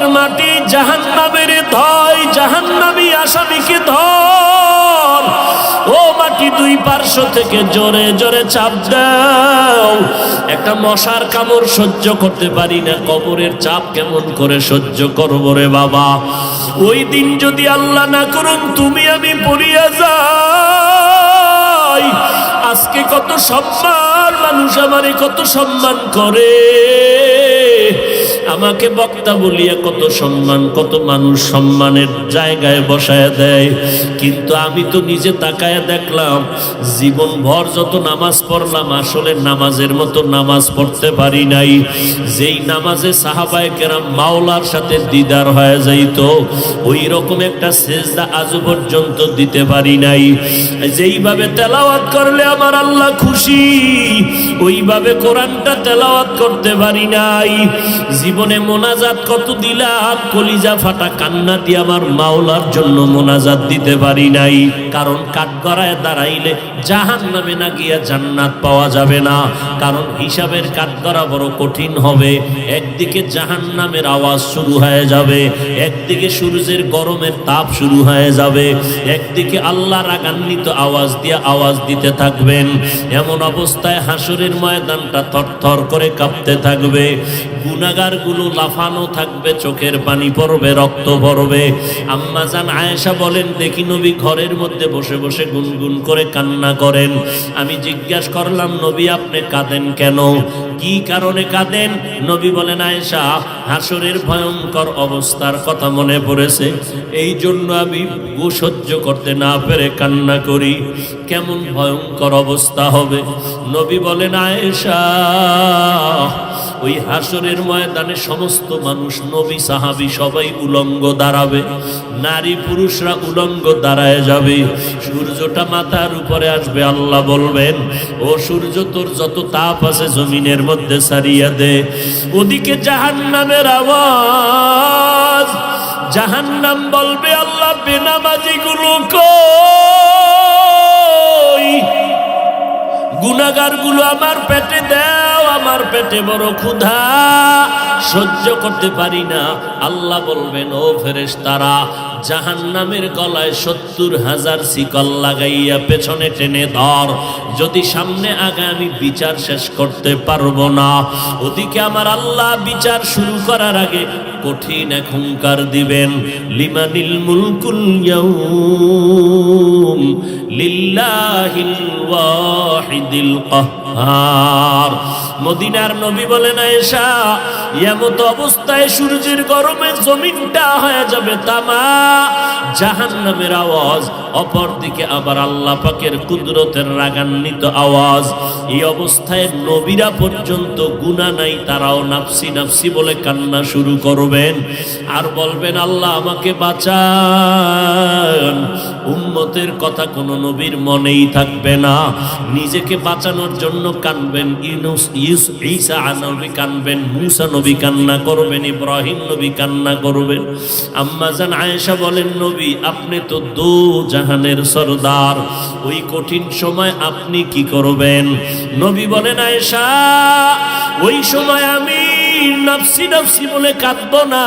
কবরের মাটি জাহান্নামের ধয়, জাহান্নামী আসামিকে ধর। ও মাটি দুই পার্শ্ব থেকে জোরে জোরে চাপ দাও। একটা মশার কামড় সহ্য করতে পারি না, কবরের চাপ কেমন করে সহ্য করবো রে বাবা। ওই দিন যদি আল্লাহ না করুন তুমি আমি পড়িয়া যাই, আজকে কত সম্মান, মানুষ আমারে কত সম্মান করে, আমাকে বক্তা বলিয়া কত সম্মান, কত মানুষ সম্মানের জায়গায় বসায় দেয়। কিন্তু আমি তো নিজে তাকায়া দেখলাম জীবন ভর যত নামাজ পড়লাম আসলে নামাজের মতো নামাজ পড়তে পারি নাই। যেই নামাজে সাহাবায়ে কেরাম মাওলার সাথে দিদার হয়ে যাইত, ওই রকম একটা সেজদা আজও পর্যন্ত দিতে পারি নাই। যেইভাবে তেলাওয়াত করলে আমার আল্লাহ খুশি, ওইভাবে কোরআনটা তেলাওয়াত করতে পারি নাই। জীবনে মোনাজাত কত দিলাম, কলিজা ফাটা কান্না দিয়ে আমার মাওলার জন্য মোনাজাত দিতে পারি নাই। কারণ কাঠগড়ায় দাঁড়াইলে জাহান্নামে না গিয়া জান্নাত পাওয়া যাবে না। কারণ হিসাবের কাঠগড়া বড় কঠিন হবে। একদিকে জাহান্নামের আওয়াজ শুরু হয়ে যাবে, একদিকে সূর্যের গরমের তাপ শুরু হয়ে যাবে, একদিকে আল্লাহ রাগান্বিত আওয়াজ দিয়ে আওয়াজ দিতে থাকবেন। এমন অবস্থায় হাসরের ময়দানটা থরথর করে কাঁপতে থাকবে, গুনাহগার গুলো লাফানো থাকবে, চোখের পানি পড়বে, রক্ত পড়বে। আম্মা জান আয়েশা বলেন, দেখি নবী ঘরের মধ্যে বসে বসে গুনগুন করে কান্না করেন। আমি জিজ্ঞাসা করলাম, নবী আপনি কাঁদেন কেন, কি কারণে কাঁদেন? নবী বলেন, আয়েশা হাসরের ভয়ঙ্কর অবস্থার কথা মনে পড়েছে, এই জন্য আমি সহ্য করতে না পেরে কান্না করি। কেমন ভয়ঙ্কর অবস্থা হবে? নবী বলেন, আয়েশা ওই হাসরের ময়দানে সমস্ত মানুষ, নবী সাহাবী সবাই উলঙ্গ দাঁড়াবে, নারী পুরুষরা উলঙ্গ দাঁড়ায় যাবে। সূর্যটা মাথার উপরে আসবে, আল্লাহ বলবেন, ও সূর্য তোর যত তাপ আছে জমিনের মধ্যে সারিয়া দে। ওদিকে জাহান্নামের আওয়াজ, জাহান্নাম বলবে, আল্লাহ বেনামাজি গুলো কই, গুনাহগার গুলো আমার পেটে দাও, আমার পেটে বড় ক্ষুধা, সহ্য করতে পারি না। আল্লাহ বলবেন, ও ফেরেশতারা জাহান্নামের গলায় 70,000 শিকল লাগাইয়া পেছনে টেনে ধর, যদি সামনে আগে আমি বিচার শেষ করতে পারবো না। ওদিকে আমার আল্লাহ বিচার শুরু করার আগে কঠিন এক হুঙ্কার দিবেন, লিমানিল মুলকুল ইয়াউম লিল্লাহিল ওয়াহিদিল কাহ্হার। মদিনার নবী বলেন, আয়েশা এমত অবস্থায় সূর্যের গরমে জমিনটা হয়ে যাবে তামা, জাহান্নামের আওয়াজ, অপরদিকে আবার আল্লাহ পাকের কুদরতের রাগান্বিত আওয়াজ। এই অবস্থায় নবীরা পর্যন্ত গুনাহ নাই, তারাও নাফসি নাফসি বলে কান্না শুরু করবেন আর বলবেন, আল্লাহ আমাকে বাঁচান। উম্মতের কথা কোনো নবীর মনেই থাকবে না, নিজেকে বাঁচানোর জন্য কানবেন। ঈসা নবী কানবেন, মুসা নবী কান্না করবেন, ইব্রাহিম নবী কান্না করবেন। আম্মা জান আয়েশা বলেন, নবী আপনি তো দো জাহানের সরদার, ওই কঠিন সময় আপনি কি করবেন? নবী বলেন, আয়েশা ওই সময় আমি নাফসি নাফসি বলে কাঁদবো না,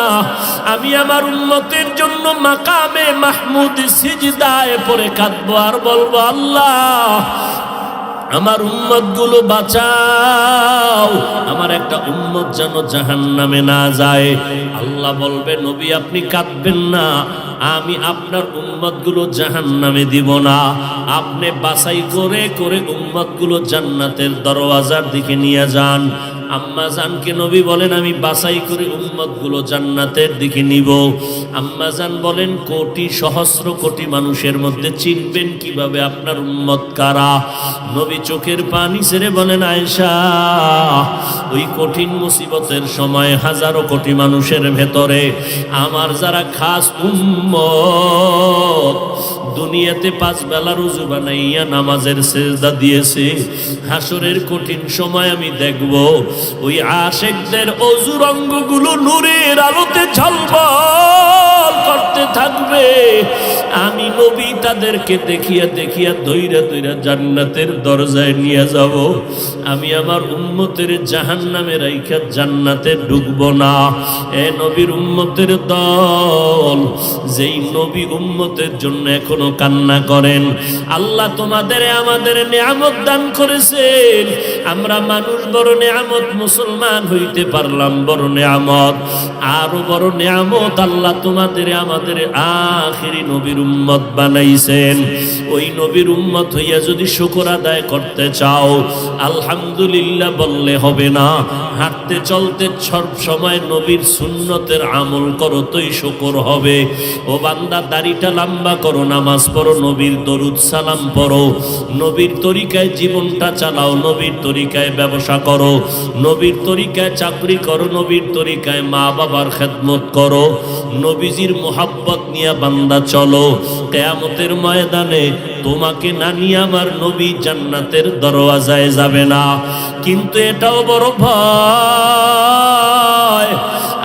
আমি আমার উম্মতের জন্য মাকামে মাহমুদ সিজদায় পড়ে কাঁদবো আর বলবো, আল্লাহ আমার উম্মত গুলো বাঁচাও, আমার একটা উম্মত যেন জাহান্নামে না যায়। আল্লাহ বলবে, নবী আপনি কাঁদবেন না, আমি আপনার উম্মত গুলো জাহান্নামে দিব না, আপনি বাছাই করে করে উম্মত গুলো জান্নাতের দরওয়াজার দিকে নিয়ে যান। আম্মা জানকে নবী বলেন, আমি বাছাই করে উম্মত গুলো জান্নাতের দিকে নিব। আম্মা জান বলেন, কোটি সহস্র কোটি মানুষের মধ্যে চিনবেন কিভাবে আপনার উম্মত কারা? নবী চোখের পানি ছেড়ে বলেন, আয়েশা ওই কঠিন মুসিবতের সময় হাজারো কোটি মানুষের ভেতরে আমার যারা খাস উম্মত, দুনিয়াতে 5 বেলা রুজু বানাইয়া নামাজের সেজদা দিয়েছে, হাসরের কঠিন সময় আমি দেখব ওই আশিকদের অজুর অঙ্গগুলো নূরের আলোতে ঝলমল করতে থাকবে। আমি নবী তাদেরকে দেখিয়া দেখিয়া দইরা দইরা জান্নাতের দরজায় নিয়ে যাব। আমি আমার উম্মতের জাহান্নামে রাইখা জান্নাতে ঢুকবো না। এ নবীর উম্মতের দল, যেই নবী উম্মতের জন্য এখনো কান্না করেন, আল্লাহ তোমাদের আমাদের নিয়ামত দান করেছেন। আমরা মানুষ বড় নিয়ামত, মুসলমান হইতে পারলাম বড় নিয়ামত। আরো বড় নিয়ামত আল্লাহ তোমাদের আমাদের আখিরি নবীর উম্মত বানাইছেন। ওই নবীর উম্মত হইয়া যদি শুকর আদায় করতে চাও, আলহামদুলিল্লাহ বললে হবে না। হাঁটতে চলতে সব সময় নবীর সুন্নতের আমল করো, তোই শুকর হবে। ও বান্দা, দাড়িটা লম্বা করো, নামাজ পড়ো, নবীর দরুদ সালাম পড়ো, নবীর তরিকায় জীবনটা চালাও, নবীর তরিকায় ব্যবসা করো, নবীর তরিকায় চাকরি করো, নবীর তরিকায় মা বাবার খেদমত করো, নবীজির মোহাব্বত নিয়ে বান্দা চলো। কিয়ামতের ময়দানে তোমাকে না নিয়ে আমার নবী জান্নাতের দরওয়াজায় যাবে না। কিন্তু এটাও বড় ভয়,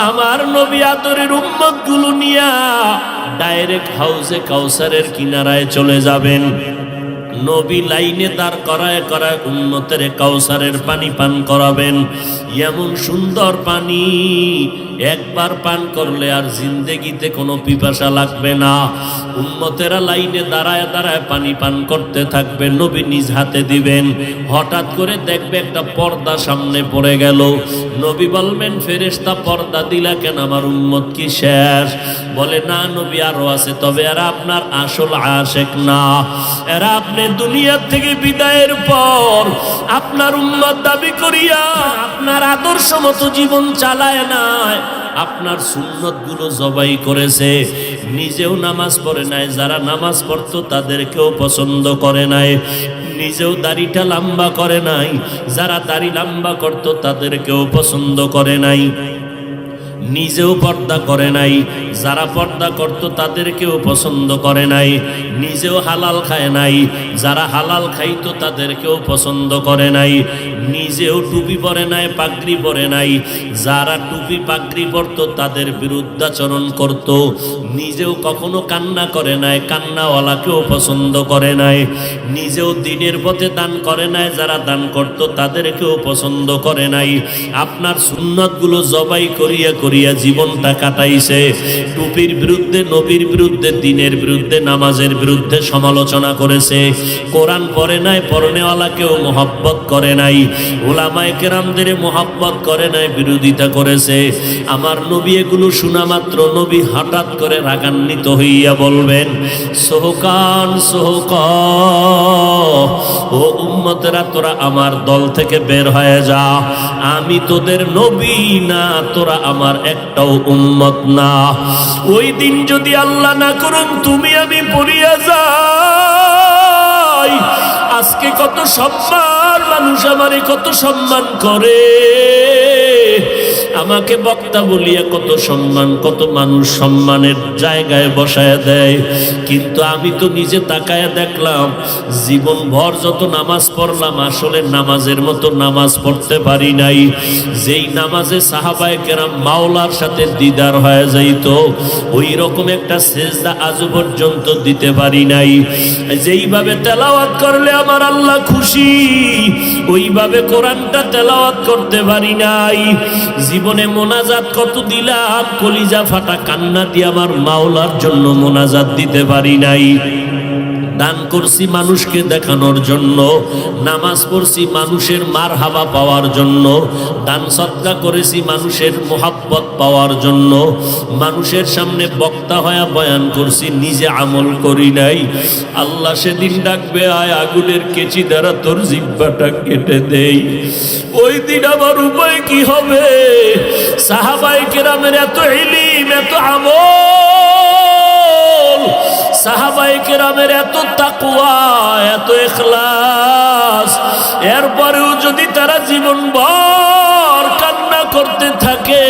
আমার নবী আদরের উম্মত গুলো নিয়া ডাইরেক্ট হাউজে কাউসারের কিনারায় চলে যাবেন। নবী লাইনে দাঁড় করায় করায় উম্মতের কাউসারের পানি পান করাবেন। এমন সুন্দর পানি, একবার পান করলে আর জিন্দেগিতে কোনো পিপাসা লাগবে না। উম্মতেরা লাইনে দাঁড়ায় দাঁড়ায় পানি পান করতে থাকবে, নবী নিজ হাতে দিবেন। হঠাৎ করে দেখবে একটা পর্দা সামনে পড়ে গেল। নবী বলবেন, ফেরেশতা পর্দা দিলা কেন, আমার উম্মত কি শেষ? বলে, না নবী আরো আছে, তবে এরা আপনার আসল আশেক না। এরা আপনি দুনিয়া থেকে বিদায়ের পর আপনার উম্মত দাবি করিয়া আপনার আদর্শ মতো জীবন চালায় নাই, আপনার সুন্নত গুলো জবাই করেছে। নিজেও নামাজ পড়ে নাই, যারা নামাজ পড়তো তাদেরকেও পছন্দ করে নাই। নিজেও দাড়িটা লম্বা করে নাই, যারা দাড়ি লম্বা করতো তাদেরকেও পছন্দ করে নাই। নিজেও পর্দা করে নাই, যারা পর্দা করতো তাদেরকেও পছন্দ করে নাই। নিজেও হালাল খায় নাই, যারা হালাল খাইতো তাদেরকেও পছন্দ করে নাই। নিজেও টুপি পরে নাই, পাগড়ি পরে নাই, যারা টুপি পাগড়ি পরতো তাদের বিরুদ্ধাচরণ করত। নিজেও কখনো কান্না করে নাই, কান্নাওয়ালাকেও পছন্দ করে নাই। নিজেও দিনের পথে দান করে নাই, যারা দান করতো তাদেরকেও পছন্দ করে নাই। আপনার সুন্নতগুলো জবাই করিয়া করিয়া জীবনটা কাটাইছে। টুপির বিরুদ্ধে, নবীর বিরুদ্ধে, দিনের বিরুদ্ধে, নামাজের বিরুদ্ধে সমালোচনা করেছে। কোরআন পড়ে নাই, পড়নেওয়ালাকেও মোহাব্বত করে নাই, উলামায়ে কেরামদের মোহাব্বত করে নাই, বিরোধিতা করেছে। আমার নবী এগুলো শোনা মাত্র নবী হঠাৎ করে রাগান্বিত হইয়া বলবেন, সোহকান সোহক, ও উম্মতেরা তোরা আমার দল থেকে বের হয়ে যা। আমি তোদের নবী না, তোরা আমার একটাও উম্মত না। ওই দিন যদি আল্লাহ না করুন তুমি আমি পড়িয়া যাই, আজকে কত সম্মান, মানুষ আমারে কত সম্মান করে, আমাকে বক্তা বলিয়া কত সম্মান, কত মানুষ সম্মানের জায়গায় বসায় দেয়। কিন্তু আমি তো নিজে তাকায়া দেখলাম, জীবন ভর যত নামাজ পড়লাম, আসলে নামাজের মতো নামাজ পড়তে পারি নাই। যেই নামাজে সাহাবায়ে কেরাম মাওলার সাথে দিদার হয়ে যাইত, ওই রকম একটা সেজদা আজও পর্যন্ত দিতে পারি নাই। যেইভাবে তেলাওয়াত করলে আমার আল্লাহ খুশি, ওইভাবে কোরআনটা তেলাওয়াত করতে পারি নাই। জীবনে মোনাজাত কত দিলাম, কলিজা ফাটা কান্না দিয়ে আমার মাওলার জন্য মোনাজাত দিতে পারি নাই। দান করছি মানুষকে দেখানোর জন্য, নামাজ পড়ছি মানুষের মারহাবা পাওয়ার জন্য, দান সদকা করেছি মানুষের মোহাব্বত পাওয়ার জন্য, মানুষের সামনে বক্তা হয়ে বয়ান করছি, নিজে আমল করি নাই। আল্লাহ সেদিন ডাকবে, আয় আগুনের কেচি দ্বারা তোর জিহ্বাটা কেটে দেই। ওই দিন আমার উপায় কি হবে? সাহাবায়ে কেরামের এত ইলম, এত আমল, সাহাবায়ে কেরামের এত তাকওয়া, এত ইখলাস, এরপরেও যদি তারা জীবনভর কান্না করতে থাকে,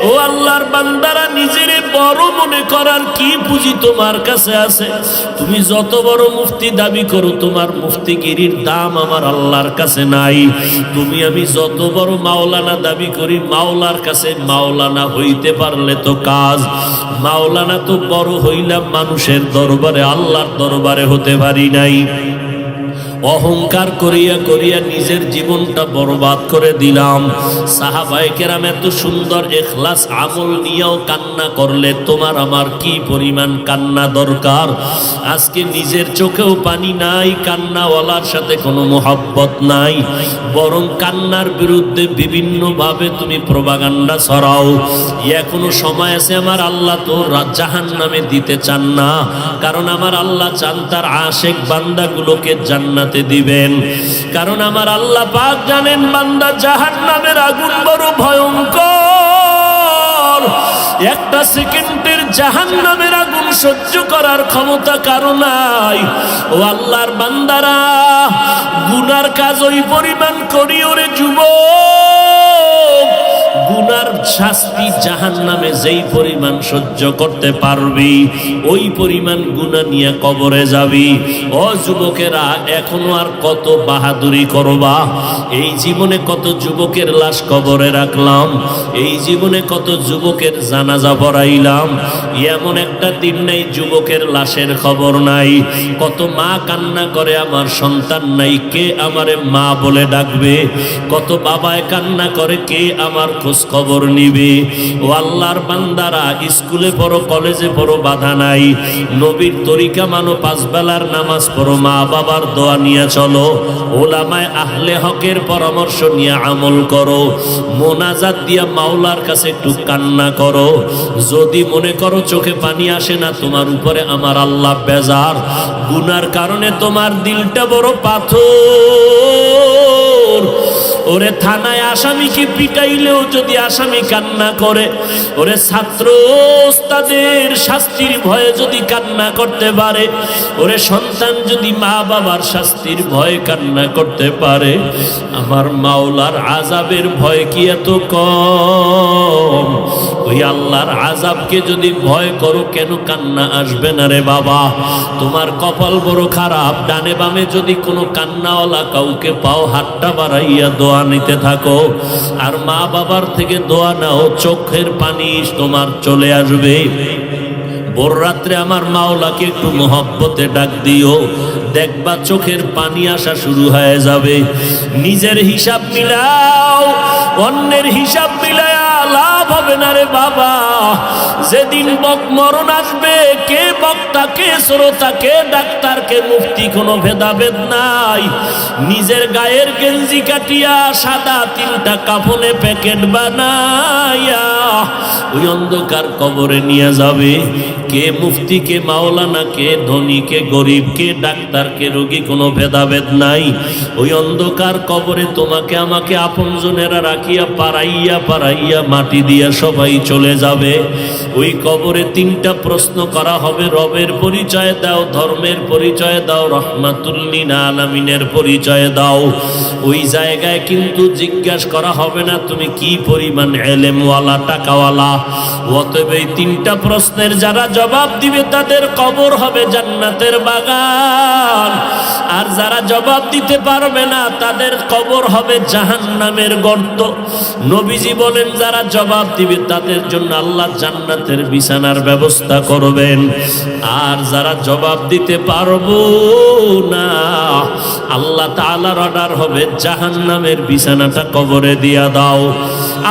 ও আল্লাহর বান্দারা নিজের বড় মনে করার কি পুঁজি তোমার কাছে আছে? তুমি যত বড় মুফতি দাবি করো, তোমার মুফতিগিরির দাম আমার আল্লাহর কাছে নাই। তুমি আমি যত বড় মাওলানা দাবি করি, মাওলার কাছে মাওলানা হইতে পারলে তো কাজ। মাওলানা তো বড় হইলাম মানুষের দরবারে, আল্লাহর দরবারে হতে পারি নাই। অহংকার করিয়া করিয়া নিজের জীবনটা বরবাদ করে দিলাম। সাহাবায়ে কেরাম এত সুন্দর ইখলাস আমল নিয়েও কান্না করলে তোমার আমার কি পরিমাণ কান্না দরকার? আজকে নিজের চোখেও পানি নাই, কান্নাওয়ালার সাথে কোনো মোহাব্বত নাই, বরং কান্নার বিরুদ্ধে বিভিন্নভাবে তুমি প্রপাগান্ডা ছড়াও। এখনো সময় আছে, আমার আল্লাহ তো জাহান্নামে দিতে চান না, কারণ আমার আল্লাহ চান তার আশেক বান্দাগুলোকে জান্নাতে দিবেন। কারণ আমার আল্লাহ পাক জানেন বান্দা জাহান্নামের আগুন বড় ভয়ঙ্কর। একটা সেকেন্ডের জাহান্নামের আগুন সহ্য করার ক্ষমতা কারো নাই। ও আল্লাহর বান্দারা, গুনার কাজ ওই পরিমাণ করিও রে যুবক, গুনার শাস্তি জাহান্নামে যেই পরিমাণ সহ্য করতে পারবি ওই পরিমাণ গুনাহ নিয়ে কবরে যাবি। ও যুবকেরা, এখনো আর কত বাহাদুরি করবা? এই জীবনে কত যুবকের লাশ কবরে রাখলাম, এই জীবনে কত যুবকের জানাজা পড়াইলাম, এমন একটা দিন নাই যুবকের লাশের খবর নাই। কত মা কান্না করে আমার সন্তান নাই, কে আমারে মা বলে ডাকবে? কত বাবায় কান্না করে, কে আমার খোঁজ খবর নিবে? ও আল্লাহর বান্দারা, স্কুলে পড়ো, কলেজে পড়ো, বাধা নাই। নবীর তরিকা মানো, পাঁচ বেলার নামাজ পড়ো, মা বাবার দোয়া নিয়ে চলো, ওলামায়ে আহলে হকের পরামর্শ নিয়ে আমল করো, মোনাজাত দিয়া মাওলার কাছে একটু কান্না করো। যদি মনে করো চোখে পানি আসে না, তোমার উপরে আমার আল্লাহ বেজার, গুনার কারণে তোমার দিলটা বড় পাথর। ওরে থানায় আসামিকে পিটাইলেও যদি আসামি কান্না করে, ওরে ছাত্র ওস্তাদের শাস্তির ভয়ে যদি কান্না করতে পারে, ওরে সন্তান যদি মা বাবার শাস্তির ভয়ে কান্না করতে পারে, আমার মাওলার আযাবের ভয় কি এত কম? ওই আল্লাহর আযাবকে যদি ভয় করো, কেন কান্না আসবে না রে বাবা? তোমার কপাল বড় খারাপ, ডানে বামে যদি কোনো কান্নাওয়ালা কাউকে পাও, হাতটা বাড়াইয়া দোয়া নিতে থাকো, আর মা বাবার থেকে দোয়া নাও, চোখের পানি তোমার চলে আসবে। ভোর রাত্রে আমার মাওলাকে একটু মোহব্বতে ডাক দিও, দেখবা চোখের পানি আসা শুরু হয়ে যাবে। নিজের হিসাব মিলাও, অন্যের হিসাব মিলায়া লাভ হবে না রে বাবা। যেদিন মরণ আসবে, কে বক্তা, কে শ্রোতা, কে ডাক্তার, কে মুফতি, কোনো ভেদাভেদ নাই। নিজের গায়ের গেঞ্জি কাটিয়া সাদা তিনটা কাফনে প্যাকেট বানাইয়া ওই অন্ধকার কবরে নিয়ে যাবে। কে মুফতি, কে মাওলানা, কে ধনী, কে গরিব, কে ডাক্তার, কে রোগী, কোনো ভেদাভেদ নাই। ওই অন্ধকার কবরে তোমাকে আমাকে আপনজনেরা রাখিয়া পাড়াইয়া পাড়াইয়া মাটি দিয়া সবাই চলে যাবে। ওই কবরে তিনটা প্রশ্ন করা হবে, রবের পরিচয় দাও, ধর্মের পরিচয় দাও, রহমাতুল লিল আলামিনের পরিচয় দাও। ওই জায়গায় কিন্তু জিজ্ঞাসা করা হবে না তুমি কি পরিমাণ এলেমওয়ালা, টাকাওয়ালা। অতএব এই তিনটা প্রশ্নের যারা জবাব দিবে তাদের কবর হবে জান্নাতের বাগান, আর যারা জবাব দিতে পারবে না তাদের কবর হবে জাহান্নামের গর্ত। নবীজি বলেন যারা জবাব দিবে তাদের জন্য আল্লাহ জান্নাতের বিছানার ব্যবস্থা করবেন, আর যারা জবাব দিতে পারবো না আল্লাহ তাআলার অর্ডার হবে জাহান্নামের বিছানাটা কবরে দিয়া দাও।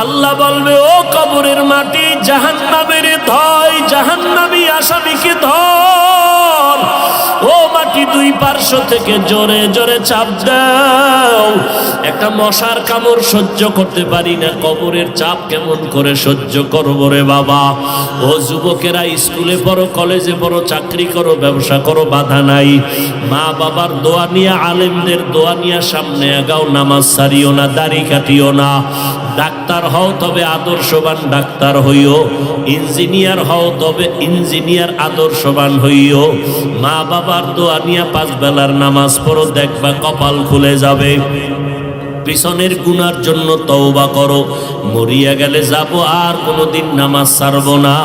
আল্লাহ বলবে, ও কবরের মাটি, জাহান্নামের ধর, জাহান্নামী আসামিকে ধর। ও মাটি, দুই পার্শ্ব থেকে জোরে জোরে চাপ দাও। একটা মশার কামড় সহ্য করতে পারি না, কবরের চাপ কেমন করে সহ্য করবো রে বাবা? ও যুবকেরা, স্কুলে পড়ো, কলেজে পড়ো, চাকরি করো, ব্যবসা করো, বাধা নাই। মা বাবার দোয়া নিয়ে, আলেমদের দোয়া নিয়ে সামনে আগাও, নামাজ ছাড়িও না, দাড়ি কাটিও না। ডাক্তার হও তবে আদর্শবান ডাক্তার হইও, ইঞ্জিনিয়ার হও তবে ইঞ্জিনিয়ার আদর্শবান হইও। মা বাবার দোয়া নিয়ে পাঁচ বেলার নামাজ পড়ো, দেখবা কপাল খুলে যাবে। পিছনের গুনার জন্য তওবা করো, মরিয়া গেলে যাব, আর কোনোদিন নামাজ ছাড়ব না,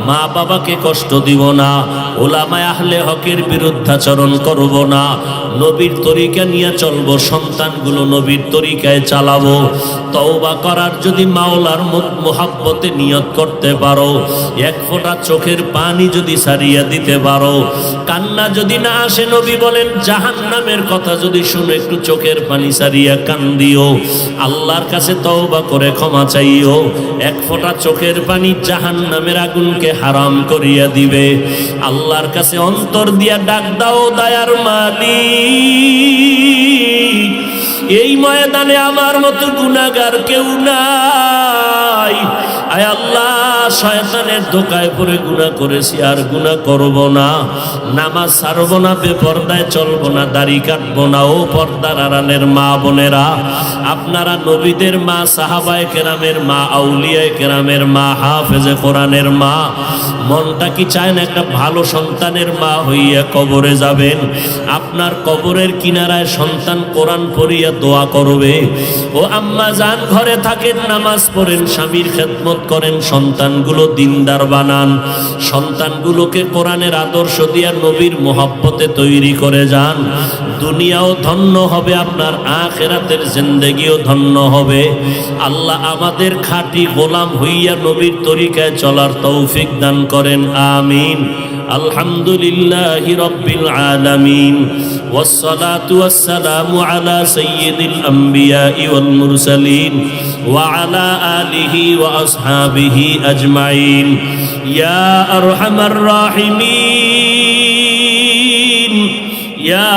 মা বাবাকে কষ্ট দিব না, ওলামায়ে আহলে হকের বিরুদ্ধাচরণ করব না, নবীর তরিকা নিয়ে চলবো, সন্তানগুলো নবীর তরিকায় চালাবো। তওবা করার যদি মাওলার মুহাব্বতে নিয়ত করতে পারো, এক ফোঁটা চোখের পানি যদি ছাড়িয়ে দিতে পারো, কান্না যদি না আসে, নবী বলেন জাহান্নামের কথা যদি শুনে একটু চোখের পানি ছাড়িয়া কান্দিও, আল্লাহর কাছে তওবা করে ক্ষমা চাইও, এক ফোঁটা চোখের পানি জাহান্নামের আগুনকে হারাম করিয়া দিবে। আল্লাহর কাছে অন্তর দিয়া ডাক দাও, দয়ার মালিক, এই ময়দানে আমার মতো গুনাহগার কেউ নাই। আয় আল্লাহ, শয়তানের ধোঁকায় পড়ে গুনাহ করেছি, আর গুনাহ করব না, নামাজ ছাড়ব না, বেপরদায় চলব না, দাড়ি কাটবো না। ও পর্দার আড়ালের মা বোনেরা, আপনারা নবীদের মা, সাহাবায়ে কেরামের মা, আউলিয়ায়ে কেরামের মা, হাফেজে কোরআনের মা, মনটা কি চায় না একটা ভালো সন্তানের মা হইয়া কবরে যাবেন? আপনার কবরের কিনারায় সন্তান কোরআন পড়িয়া দোয়া করবে। ও আম্মা জান, ঘরে থাকেন, নামাজ পড়েন, স্বামীর খেদমত করেন, সন্তানগুলো দিনদার বানান, সন্তানগুলোকে কোরআনের আদর্শ দিয়া নবীর মোহাব্বতে তৈরি করে যান। দুনিয়াও ধন্য হবে, আপনার আখিরাতের জিন্দেগিও ধন্য হবে। আল্লাহ আমাদের খাঁটি গোলাম হইয়া নবীর তরিকায় চলার তৌফিক দান করেন, আমিন। আলহামদুলিল্লাহি রাব্বিল আলামিন, والصلاة والسلام على سيد الأنبياء والمرسلين وعلى آله وأصحابه أجمعين يا أرحم الراحمين يا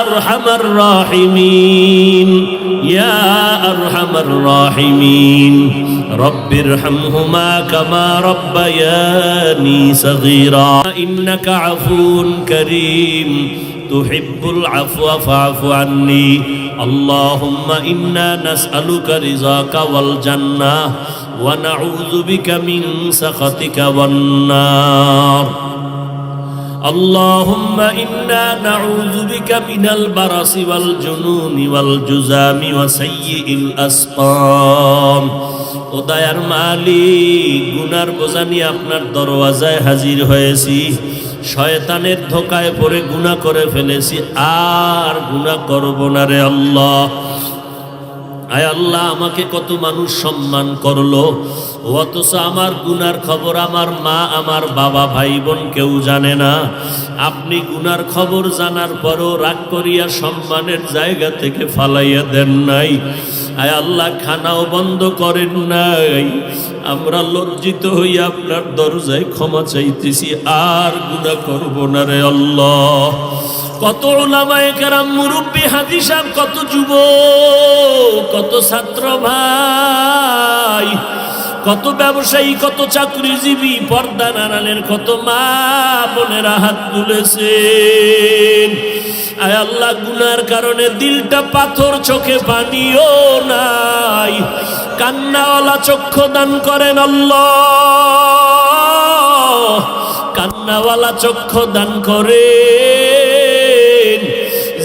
أرحم الراحمين يا أرحم الراحمين رب ارحمهما كما ربياني صغيرا إنك عفو كريم تحب العفو فاعف عني اللهم إنا نسألك رضاك والجنة ونعوذ بك من سخطك والنار اللهم إنا نعوذ بك من البرص والجنون والجذام وسيء الأسقام ও দয়ার মালিক, গুনার বোঝা নিয়ে আপনার দরওয়াজায় হাজির হয়েছি, শয়তানের ধোকায় পড়ে গুনাহ করে ফেলেছি, আর গুনাহ করব না রে আল্লাহ। আয় আল্লাহ, আমাকে কত মানুষ সম্মান করলো, অথচ আমার গুনার খবর আমার মা, আমার বাবা, ভাই বোন কেউ জানে না। আপনি গুনার খবর জানার পরও রাগ করিয়া সম্মানের জায়গা থেকে ফালাইয়া দেন নাই। আয় আল্লাহ, খানাও বন্ধ করেন নাই। আমরা লজ্জিত হইয়া আপনার দরজায় ক্ষমা চাইতেছি, আর গুনাহ করব না রে আল্লাহ। কত উলামায়ে কেরাম, মুরব্বী, হাজী সাহেব, কত যুবক, কত ছাত্র ভাই, কত ব্যবসায়ী, কত চাকরিজীবী, পর্দা নাড়ালের কত মা বোনেরা হাত তুলেছেন। আয় আল্লাহ, গুনার কারণে দিলটা পাথর, চোখে পানিও নাই, কান্নাওয়ালা চক্ষু দান করেন আল্লাহ, কান্নাওয়ালা চক্ষু দান করেন।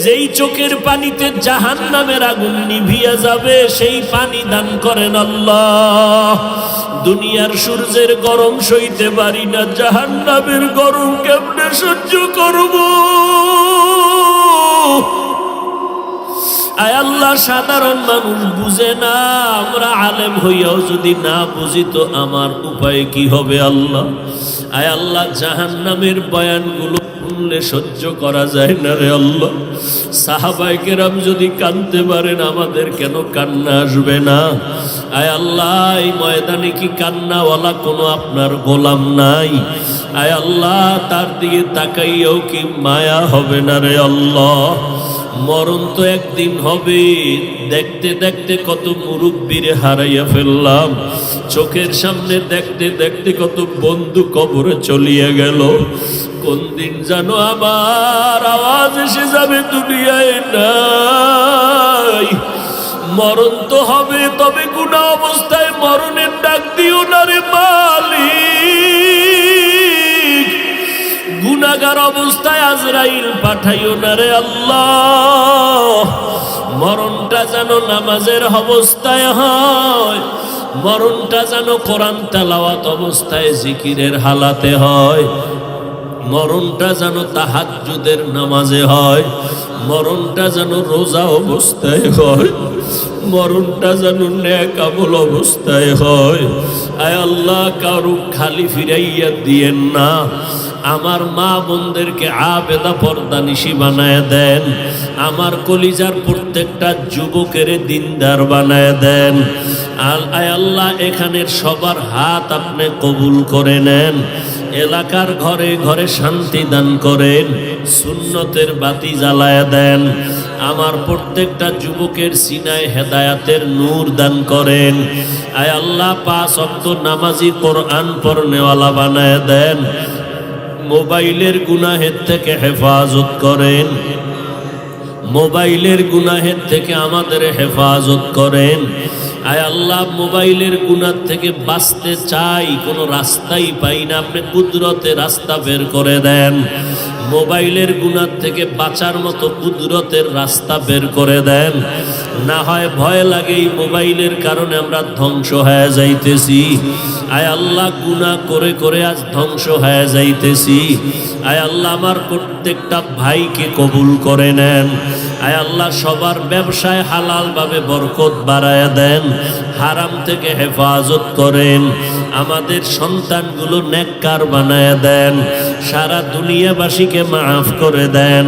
যেই চোখের পানিতে জাহান্নামের আগুন নিভিয়া যাবে, সেই পানি দান করেন আল্লাহ। দুনিয়ার সূর্যের গরম সইতে পারি না, জাহান্নামের গরম কেমনে সহ্য করব? আয় আল্লাহ, সাধারণ মানুষ বুঝে না, আমরা আলেম হইয়াও যদি না বুঝি তো আমার উপায় কি হবে আল্লাহ? আয় আল্লাহ, জাহান্নামের বয়ানগুলো শুনলে সহ্য করা যায় না রে আল্লাহ। সাহাবায়ে কেরাম যদি কাঁদতে পারেন, আমাদের কেন কান্না আসবে না? আয় আল্লাহ, এই ময়দানে কি কান্নাওয়ালা কোনো আপনার গোলাম নাই? আয় আল্লাহ, তার দিকে তাকাইয়াও কি মায়া হবে না রে আল্লাহ? মরণ তো একদিন হবে, দেখতে দেখতে কত মুরব্বীরে হারাইয়া ফেললাম, চোখের সামনে দেখতে দেখতে কত বন্ধু কবরে চলিয়া গেল। কোন দিন জানো আমার আওয়াজ এসে যাবে দুনিয়ায় নাই। মরণ তো হবে, তবে গুনাহ অবস্থায় মরণের ডাক দিও না রে মালিক, গুনাহগার অবস্থায় আজরাইল পাঠাইও না রে আল্লাহ। মরণটা যেন নামাজের অবস্থায় হয়, মরণটা যেন কোরআন তেলাওয়াত অবস্থায় জিকিরের হালাতে হয়, মরণটা যেন তাহাজ্জুদের নামাজে হয়, মরণটা যেন রোজা অবস্থায় হয়, মরণটা যেন নেক আমল অবস্থায় হয়। আয় আল্লাহ, কারু খালি ফিরাইয়া দিয়েন না। আমার মা বোনদেরকে আবেদা পর্দানিশী বানায় দেন। আমার কলিজার প্রত্যেকটা যুবকের দিনদার বানায় দেন। আয় আল্লাহ, এখানের সবার হাত আপনি কবুল করে নেন। এলাকার ঘরে ঘরে শান্তি দান করেন, সুন্নতের বাতি জ্বালায় দেন। আমার প্রত্যেকটা যুবকের সিনায় হেদায়াতের নূর দান করেন। আয় আল্লাহ, 5 ওয়াক্ত নামাজি কোরআন পড়নেওয়ালা বানায় দেন। মোবাইলের গুনাহের থেকে হেফাজত করেন, মোবাইলের গুনাহের থেকে আমাদের হেফাজত করেন। আয় আল্লাহ, মোবাইলের গুনাহ থেকে বাঁচতে চাই, কোনো রাস্তাই পাই না, আপনি কুদরতে রাস্তা বের করে দেন। মোবাইলের গুনাহ থেকে বাঁচার মতো কুদরতের রাস্তা বের করে দেন। না হয় ভয় লাগে এই মোবাইলের কারণে আমরা ধ্বংস হয়ে যাইতেছি। আয় আল্লাহ, গুনাহ করে করে আজ ধ্বংস হয়ে যাইতেছি। আয় আল্লাহ, আমার প্রত্যেকটা ভাইকে কবুল করে নেন। আয় আল্লাহ, সবার ব্যবসায় হালালভাবে বরকত বাড়ায়া দেন, হারাম থেকে হেফাজত করেন। আমাদের সন্তানগুলো নেককার বানায়া দেন, সারা দুনিয়াবাসীকে মাফ করে দেন।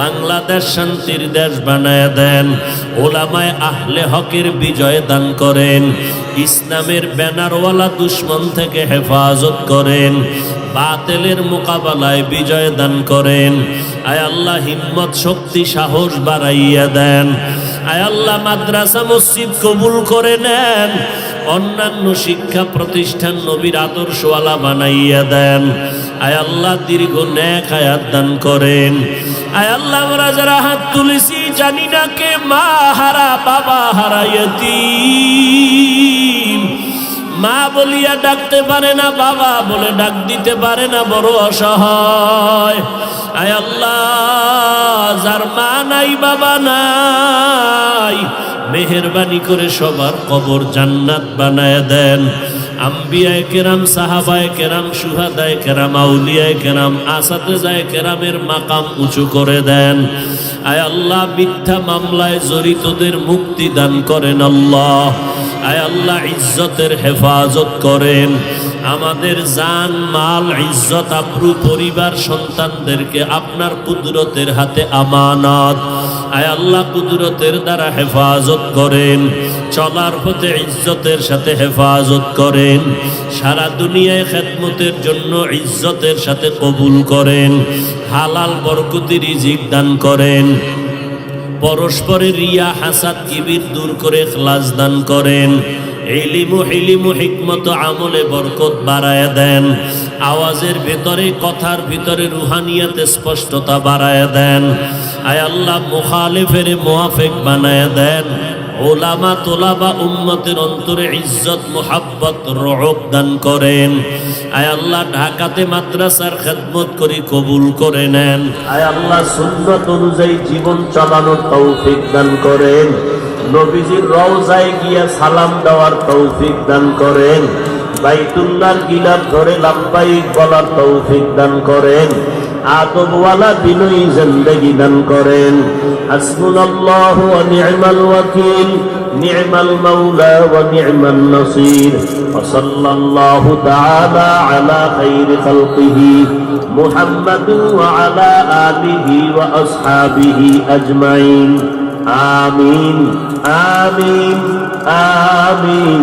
বাংলাদেশ শান্তির দেশ বানায়া দেন। ওলামায়ে আহলে হকের বিজয় দান করেন। ইসলামের ব্যানারওয়ালা দুশ্মন থেকে হেফাজত করেন। বাতিলের মোকাবেলায় বিজয় দান করেন। আয় আল্লাহ, হিম্মত শক্তি সাহস বাড়াইয়া দেন। আয় আল্লাহ, মাদ্রাসা মসজিদ কবুল করে নেন। অন্যান্য শিক্ষা প্রতিষ্ঠান নবীর আদর্শওয়ালা বানাইয়া দেন। আয় আল্লাহ, দীর্ঘ নেক হায়াত দান করেন। আয় আল্লাহ, আমরা যারা হাত তুলেছি জানি না কে মা হারা, বাবা হারা, ইয়তীম, মা বলিয়া ডাকতে পারে না, বাবা বলে ডাক দিতে পারে না, বড় অসহায়। আয় আল্লাহ, যার মা নাই বাবা নাই, মেহেরবানি করে সবার কবর জান্নাত বানায় দেন। আম্বিয়ায়ে কেরাম, সাহাবায়ে কেরাম, শুহাদায়ে কেরাম, আউলিয়ায়ে কেরাম, আসাতেজায়ে কেরামের মাকাম উঁচু করে দেন। আয় আল্লাহ, মিথ্যা মামলায় জড়িতদের মুক্তি দান করেন আল্লাহ। আয় আল্লাহ, ইজ্জতের হেফাজত করেন। আমাদের জান মাল ইজ্জত আব্রু পরিবার সন্তানদেরকে আপনার কুদরতের হাতে আমানত। আয় আল্লাহ, কুদরতের দ্বারা হেফাজত করেন। চলার পথে ইজ্জতের সাথে হেফাজত করেন। সারা দুনিয়ায় খেদমতের জন্য ইজ্জতের সাথে কবুল করেন। হালাল বরকতি রিজিক দান করেন। পরস্পরের রিয়া হাসাদ কিবির দূর করে ইখলাস দান করেন। ইলমু হিলিমু হিকমত আমলে বরকত বাড়ায় দেন। আওয়াজের ভিতরে, কথার ভিতরে রুহানিয়াতে স্পষ্টতা বাড়ায় দেন। আয় আল্লাহ, মুখালিফের মুওয়াফিক বানায় দেন। ওলামা তোলাবা উম্মতের অন্তরে ইজ্জত মুহাব্বত রহব দান করেন। আয় আল্লাহ, ঢাকাতে মাদ্রাসার খেদমত করি কবুল করে নেন। আয় আল্লাহ, সুন্নাত অনুযায়ী জীবন চালানোর তৌফিক দান করেন। নবীজির রওজায় গিয়া সালাম দেওয়ার তৌফিক দান করেন। বাইতুল্লাহর গিলাফ ধরে লাব্বাইক বলার তৌফিক দান করেন। আদবওয়ালা বিনয়ী জিন্দেগি দান করেন। হাসবুনাল্লাহু ওয়া নি'মাল ওয়াকিল, নি'মাল মাওলা ওয়া নি'মান নাসির। ওয়া সাল্লাল্লাহু তাআলা আলা খাইরি খালকিহি মুহাম্মাদিন ওয়া আলা আলিহি ওয়া আসহাবিহি আজমাইন। আমিন আমিন আমিন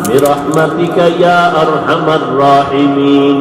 বিরহমাতিকা ইয়া আরহামার রাহিমিন।